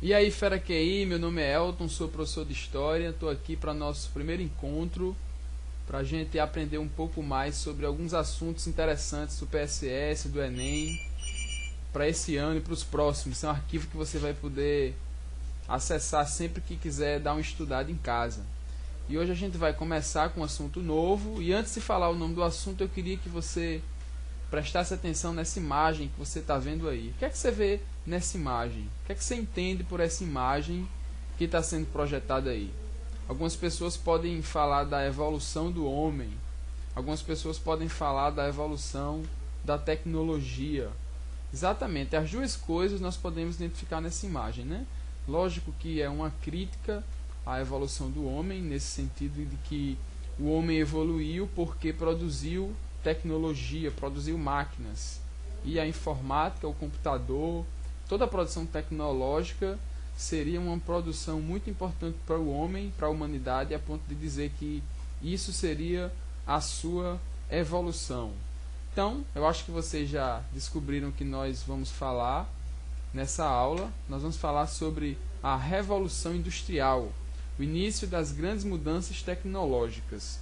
E aí, fera QI, meu nome é Elton, sou professor de História, estou aqui para nosso primeiro encontro, para a gente aprender um pouco mais sobre alguns assuntos interessantes do PSS, do Enem, para esse ano e para os próximos. É um arquivo que você vai poder acessar sempre que quiser dar uma estudada em casa. E hoje a gente vai começar com um assunto novo, e antes de falar o nome do assunto, eu queria que você prestasse atenção nessa imagem que você está vendo aí. O que é que você vê nessa imagem? O que é que você entende por essa imagem que está sendo projetada aí? Algumas pessoas podem falar da evolução do homem. Algumas pessoas podem falar da evolução da tecnologia. Exatamente, as duas coisas nós podemos identificar nessa imagem, né? Lógico que é uma crítica à evolução do homem, nesse sentido de que o homem evoluiu porque produziu tecnologia, produziu máquinas. E a informática, o computador, toda a produção tecnológica seria uma produção muito importante para o homem, para a humanidade, a ponto de dizer que isso seria a sua evolução. Então, eu acho que vocês já descobriram que nós vamos falar nessa aula. Nós vamos falar sobre a Revolução Industrial, o início das grandes mudanças tecnológicas.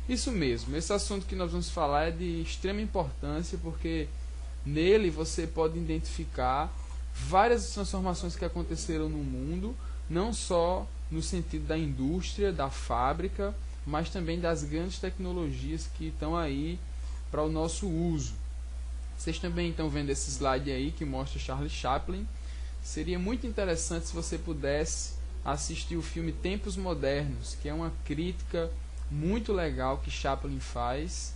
Isso mesmo, esse assunto que nós vamos falar é de extrema importância, porque nele você pode identificar várias transformações que aconteceram no mundo, não só no sentido da indústria, da fábrica, mas também das grandes tecnologias que estão aí para o nosso uso. Vocês também estão vendo esse slide aí que mostra Charlie Chaplin. Seria muito interessante se você pudesse assistir o filme Tempos Modernos, que é uma crítica muito legal que Chaplin faz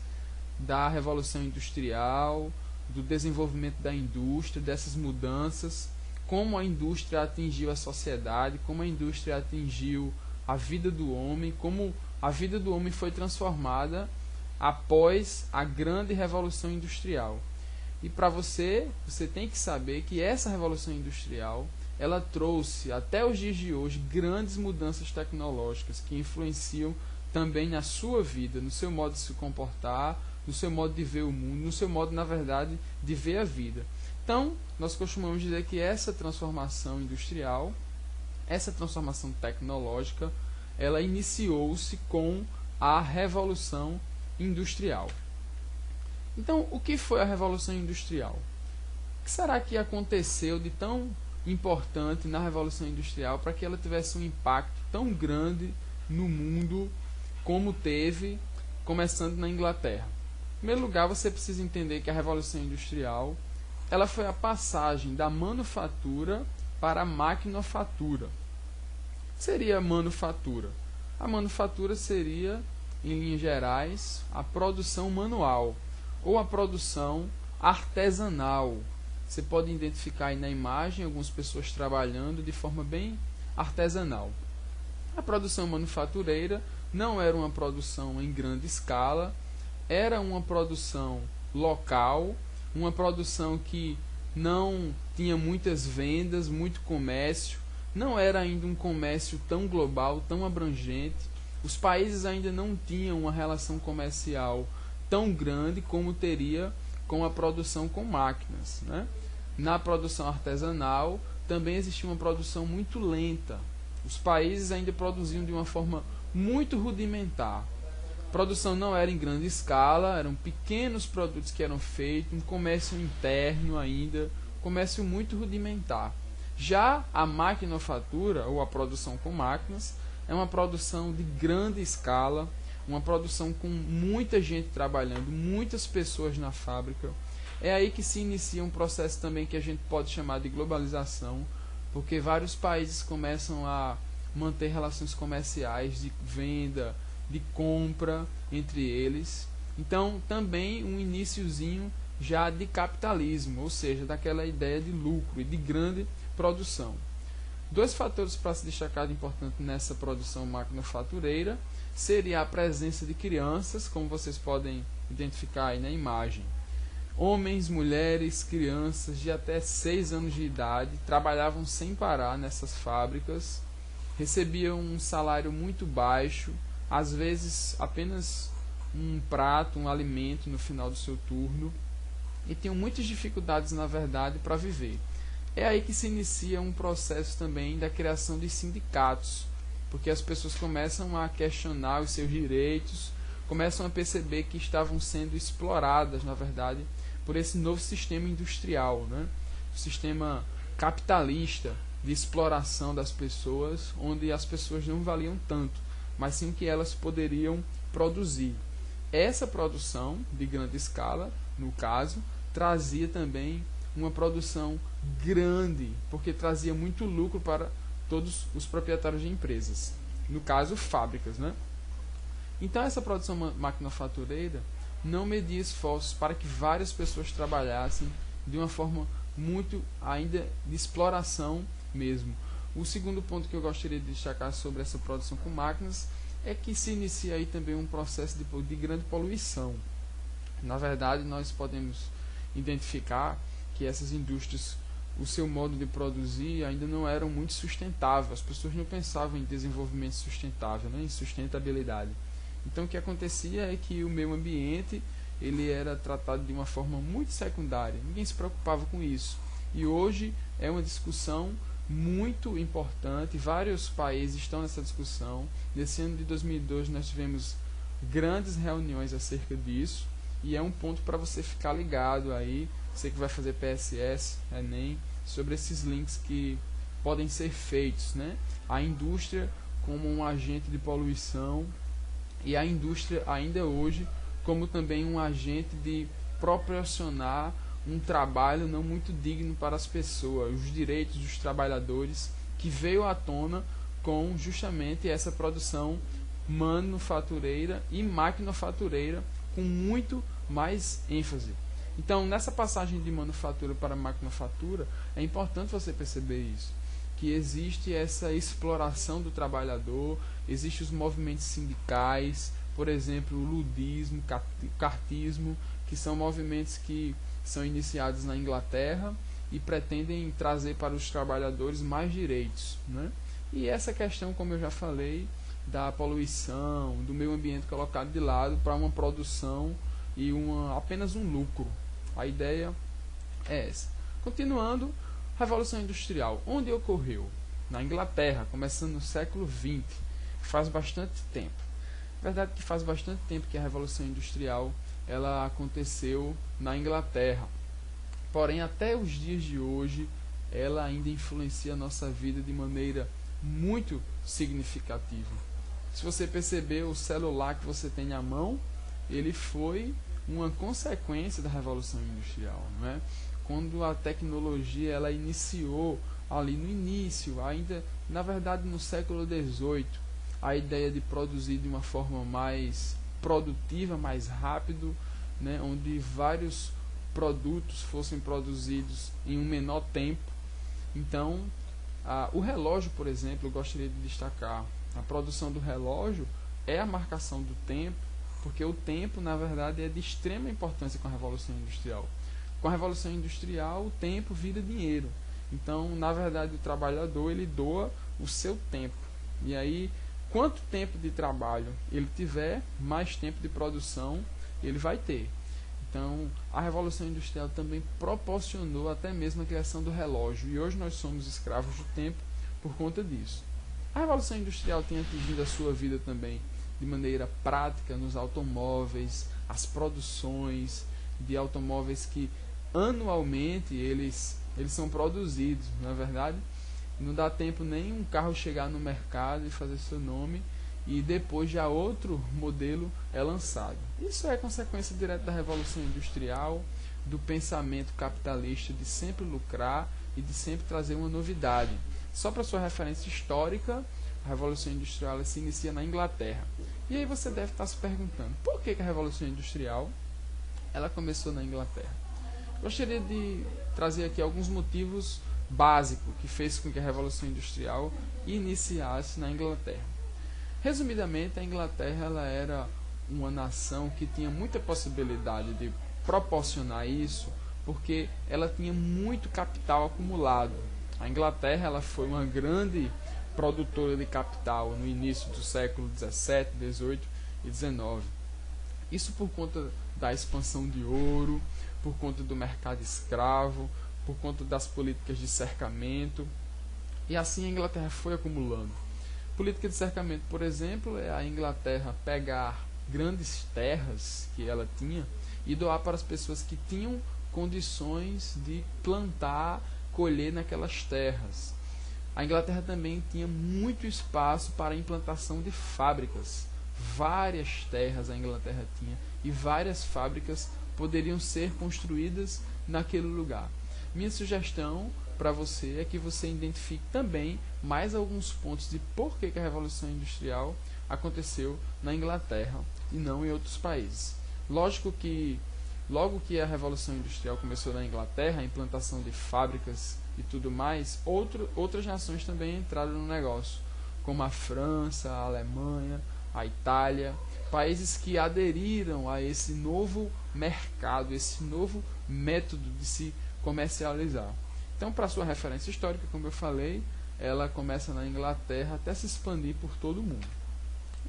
da Revolução Industrial, do desenvolvimento da indústria, dessas mudanças, como a indústria atingiu a sociedade, como a indústria atingiu a vida do homem, como a vida do homem foi transformada após a grande Revolução Industrial. E para você tem que saber que essa Revolução Industrial, ela trouxe até os dias de hoje grandes mudanças tecnológicas que influenciam também na sua vida, no seu modo de se comportar, no seu modo de ver o mundo, no seu modo, na verdade, de ver a vida. Então, nós costumamos dizer que essa transformação industrial, essa transformação tecnológica, ela iniciou-se com a Revolução Industrial. Então, o que foi a Revolução Industrial? O que será que aconteceu de tão importante na Revolução Industrial para que ela tivesse um impacto tão grande no mundo como teve, começando na Inglaterra? Em primeiro lugar, você precisa entender que a Revolução Industrial ela foi a passagem da manufatura para a maquinofatura. O que seria a manufatura? A manufatura seria, em linhas gerais, a produção manual ou a produção artesanal. Você pode identificar aí na imagem algumas pessoas trabalhando de forma bem artesanal. A produção manufatureira não era uma produção em grande escala, era uma produção local, uma produção que não tinha muitas vendas, muito comércio, não era ainda um comércio tão global, tão abrangente. Os países ainda não tinham uma relação comercial tão grande como teria com a produção com máquinas, né? Na produção artesanal também existia uma produção muito lenta. Os países ainda produziam de uma forma muito rudimentar. A produção não era em grande escala, eram pequenos produtos que eram feitos, um comércio interno ainda, comércio muito rudimentar. Já a maquinofatura, ou a produção com máquinas, é uma produção de grande escala, uma produção com muita gente trabalhando, muitas pessoas na fábrica. É aí que se inicia um processo também que a gente pode chamar de globalização, porque vários países começam a manter relações comerciais de venda, de compra entre eles. Então, também um iniciozinho já de capitalismo, ou seja, daquela ideia de lucro e de grande produção. Dois fatores para se destacar de importante nessa produção maquinofatureira seria a presença de crianças, como vocês podem identificar aí na imagem. Homens, mulheres, crianças de até 6 anos de idade trabalhavam sem parar nessas fábricas, recebiam um salário muito baixo, às vezes apenas um prato, um alimento no final do seu turno, e tinham muitas dificuldades, na verdade, para viver. É aí que se inicia um processo também da criação de sindicatos, porque as pessoas começam a questionar os seus direitos, começam a perceber que estavam sendo exploradas, na verdade, por esse novo sistema industrial, né? O sistema capitalista de exploração das pessoas, onde as pessoas não valiam tanto, mas sim o que elas poderiam produzir. Essa produção de grande escala, no caso, trazia também uma produção grande, porque trazia muito lucro para todos os proprietários de empresas, no caso fábricas, né? Então essa produção maquinofatureira não media esforços para que várias pessoas trabalhassem de uma forma muito ainda de exploração mesmo. O segundo ponto que eu gostaria de destacar sobre essa produção com máquinas é que se inicia aí também um processo de grande poluição. Na verdade, nós podemos identificar que essas indústrias, o seu modo de produzir ainda não eram muito sustentável. As pessoas não pensavam em desenvolvimento sustentável, né, em sustentabilidade. Então o que acontecia é que o meio ambiente ele era tratado de uma forma muito secundária. Ninguém se preocupava com isso. E hoje é uma discussão muito importante. Vários países estão nessa discussão. Nesse ano de 2002 nós tivemos grandes reuniões acerca disso. E é um ponto para você ficar ligado aí, você que vai fazer PSS, Enem, sobre esses links que podem ser feitos, né? A indústria como um agente de poluição e a indústria ainda hoje como também um agente de proporcionar um trabalho não muito digno para as pessoas, os direitos dos trabalhadores, que veio à tona com justamente essa produção manufatureira e maquinofatureira com muito mais ênfase. Então, nessa passagem de manufatura para maquinofatura, é importante você perceber isso, que existe essa exploração do trabalhador, existem os movimentos sindicais, por exemplo, o ludismo, o cartismo, que são movimentos que são iniciados na Inglaterra e pretendem trazer para os trabalhadores mais direitos, né? E essa questão, como eu já falei, da poluição, do meio ambiente colocado de lado para uma produção e apenas um lucro. A ideia é essa. Continuando, Revolução Industrial. Onde ocorreu? Na Inglaterra, começando no século XX. Faz bastante tempo. É verdade que faz bastante tempo que a Revolução Industrial ela aconteceu na Inglaterra. Porém, até os dias de hoje, ela ainda influencia a nossa vida de maneira muito significativa. Se você perceber, o celular que você tem na mão, ele foi uma consequência da Revolução Industrial, não é? Quando a tecnologia ela iniciou ali no início, ainda na verdade no século XVIII, a ideia de produzir de uma forma mais produtiva, mais rápido, né, onde vários produtos fossem produzidos em um menor tempo. Então, o relógio, por exemplo, eu gostaria de destacar. A produção do relógio é a marcação do tempo, porque o tempo, na verdade, é de extrema importância com a Revolução Industrial. Com a Revolução Industrial, o tempo vira dinheiro. Então, na verdade, o trabalhador ele doa o seu tempo. E aí, quanto tempo de trabalho ele tiver, mais tempo de produção ele vai ter. Então, a Revolução Industrial também proporcionou até mesmo a criação do relógio. E hoje nós somos escravos do tempo por conta disso. A Revolução Industrial tem atingido a sua vida também de maneira prática nos automóveis, as produções de automóveis que anualmente eles são produzidos, na verdade. Não dá tempo nem um carro chegar no mercado e fazer seu nome e depois já outro modelo é lançado. Isso é consequência direta da Revolução Industrial, do pensamento capitalista de sempre lucrar e de sempre trazer uma novidade. Só para sua referência histórica, a Revolução Industrial se inicia na Inglaterra. E aí você deve estar se perguntando, por que a Revolução Industrial ela começou na Inglaterra? Gostaria de trazer aqui alguns motivos básicos que fez com que a Revolução Industrial iniciasse na Inglaterra. Resumidamente, a Inglaterra ela era uma nação que tinha muita possibilidade de proporcionar isso, porque ela tinha muito capital acumulado. A Inglaterra ela foi uma grande produtora de capital no início do século XVII, XVIII e XIX. Isso por conta da expansão de ouro, por conta do mercado escravo, por conta das políticas de cercamento, e assim a Inglaterra foi acumulando. Política de cercamento, por exemplo, é a Inglaterra pegar grandes terras que ela tinha e doar para as pessoas que tinham condições de plantar, colher naquelas terras. A Inglaterra também tinha muito espaço para a implantação de fábricas. Várias terras a Inglaterra tinha e várias fábricas poderiam ser construídas naquele lugar. Minha sugestão para você é que você identifique também mais alguns pontos de por que a Revolução Industrial aconteceu na Inglaterra e não em outros países. Lógico que logo que a Revolução Industrial começou na Inglaterra, a implantação de fábricas e tudo mais, outras nações também entraram no negócio, como a França, a Alemanha, a Itália, países que aderiram a esse novo mercado, esse novo método de se comercializar. Então, para sua referência histórica, como eu falei, ela começa na Inglaterra até se expandir por todo o mundo.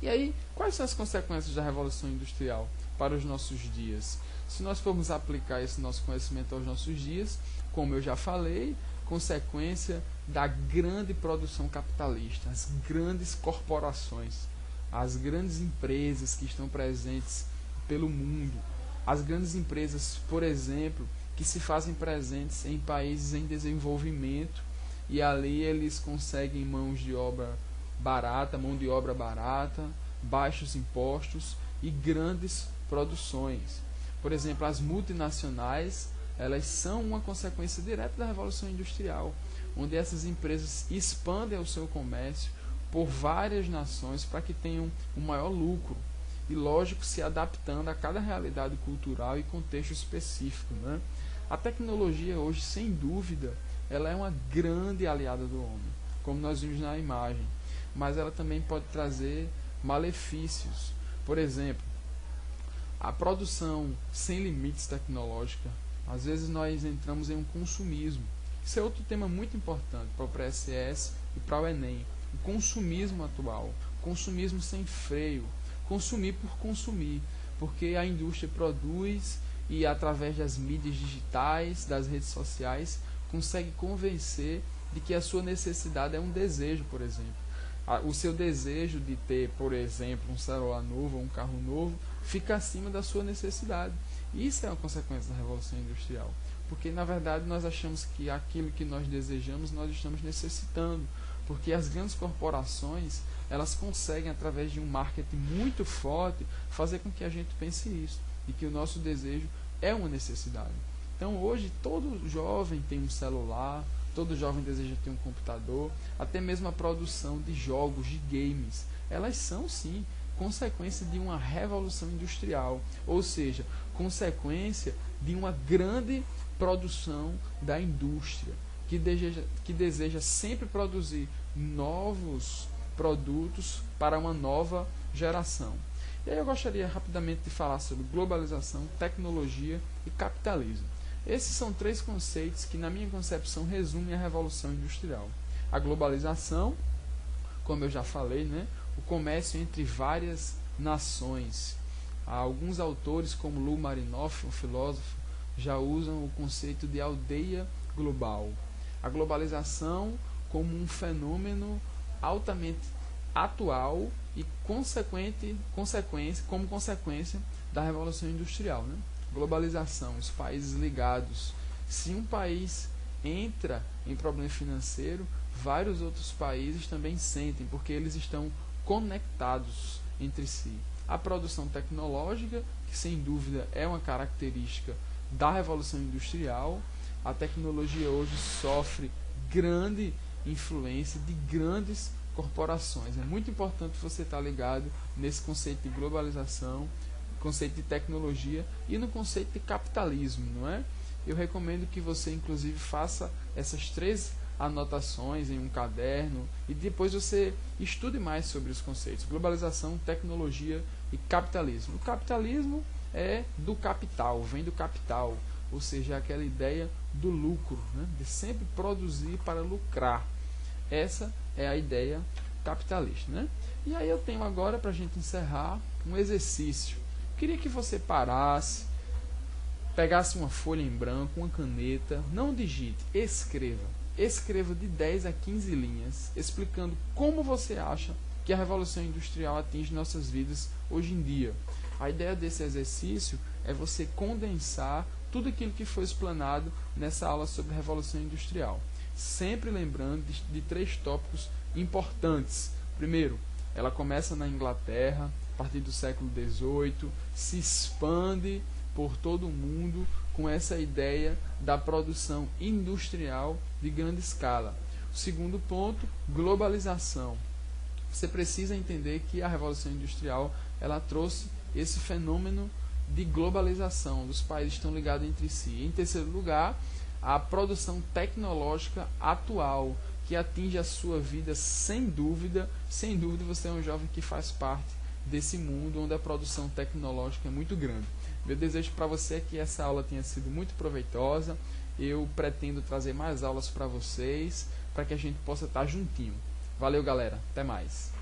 E aí, quais são as consequências da Revolução Industrial para os nossos dias? Se nós formos aplicar esse nosso conhecimento aos nossos dias, como eu já falei, consequência da grande produção capitalista, as grandes corporações, as grandes empresas que estão presentes pelo mundo, as grandes empresas, por exemplo, que se fazem presentes em países em desenvolvimento e ali eles conseguem mão de obra barata, baixos impostos e grandes produções. Por exemplo, as multinacionais, elas são uma consequência direta da Revolução Industrial, onde essas empresas expandem o seu comércio por várias nações para que tenham um maior lucro e, lógico, se adaptando a cada realidade cultural e contexto específico, né? A tecnologia hoje, sem dúvida, ela é uma grande aliada do homem, como nós vimos na imagem, mas ela também pode trazer malefícios. Por exemplo, a produção sem limites tecnológica. Às vezes nós entramos em um consumismo. Isso é outro tema muito importante para o PSS e para o Enem. O consumismo atual, consumismo sem freio, consumir por consumir, porque a indústria produz e através das mídias digitais, das redes sociais, consegue convencer de que a sua necessidade é um desejo, por exemplo. O seu desejo de ter, por exemplo, um celular novo ou um carro novo, fica acima da sua necessidade. Isso é uma consequência da Revolução Industrial, porque na verdade nós achamos que aquilo que nós desejamos nós estamos necessitando, porque as grandes corporações elas conseguem através de um marketing muito forte fazer com que a gente pense isso e que o nosso desejo é uma necessidade. Então hoje todo jovem tem um celular, todo jovem deseja ter um computador, até mesmo a produção de jogos, de games, elas são sim consequência de uma revolução industrial, ou seja, consequência de uma grande produção da indústria, que deseja sempre produzir novos produtos para uma nova geração. E aí eu gostaria rapidamente de falar sobre globalização, tecnologia e capitalismo. Esses são três conceitos que, na minha concepção, resumem a Revolução Industrial. A globalização, como eu já falei, né? O comércio entre várias nações. Alguns autores, como Lou Marinoff, um filósofo, já usam o conceito de aldeia global. A globalização como um fenômeno altamente atual e como consequência da Revolução Industrial, né? Globalização, os países ligados. Se um país entra em problema financeiro, vários outros países também sentem, porque eles estão conectados entre si. A produção tecnológica, que sem dúvida é uma característica da Revolução Industrial, a tecnologia hoje sofre grande influência de grandes corporações. É muito importante você estar ligado nesse conceito de globalização, conceito de tecnologia e no conceito de capitalismo, não é? Eu recomendo que você inclusive faça essas três anotações em um caderno e depois você estude mais sobre os conceitos: globalização, tecnologia e capitalismo. O capitalismo é do capital, vem do capital, ou seja, aquela ideia do lucro, né? De sempre produzir para lucrar. Essa é a ideia capitalista, né? E aí eu tenho agora, para a gente encerrar, um exercício. Queria que você parasse, pegasse uma folha em branco, uma caneta, não digite, escreva. Escreva de 10 a 15 linhas, explicando como você acha que a Revolução Industrial atinge nossas vidas hoje em dia. A ideia desse exercício é você condensar tudo aquilo que foi explanado nessa aula sobre Revolução Industrial. Sempre lembrando de 3 tópicos importantes. Primeiro, ela começa na Inglaterra, a partir do século XVIII, se expande por todo o mundo com essa ideia da produção industrial de grande escala. O segundo ponto, globalização. Você precisa entender que a Revolução Industrial ela trouxe esse fenômeno de globalização, dos países estão ligados entre si. Em terceiro lugar, a produção tecnológica atual, que atinge a sua vida sem dúvida. Sem dúvida você é um jovem que faz parte desse mundo onde a produção tecnológica é muito grande. Meu desejo para você é que essa aula tenha sido muito proveitosa. Eu pretendo trazer mais aulas para vocês, para que a gente possa estar juntinho. Valeu, galera. Até mais.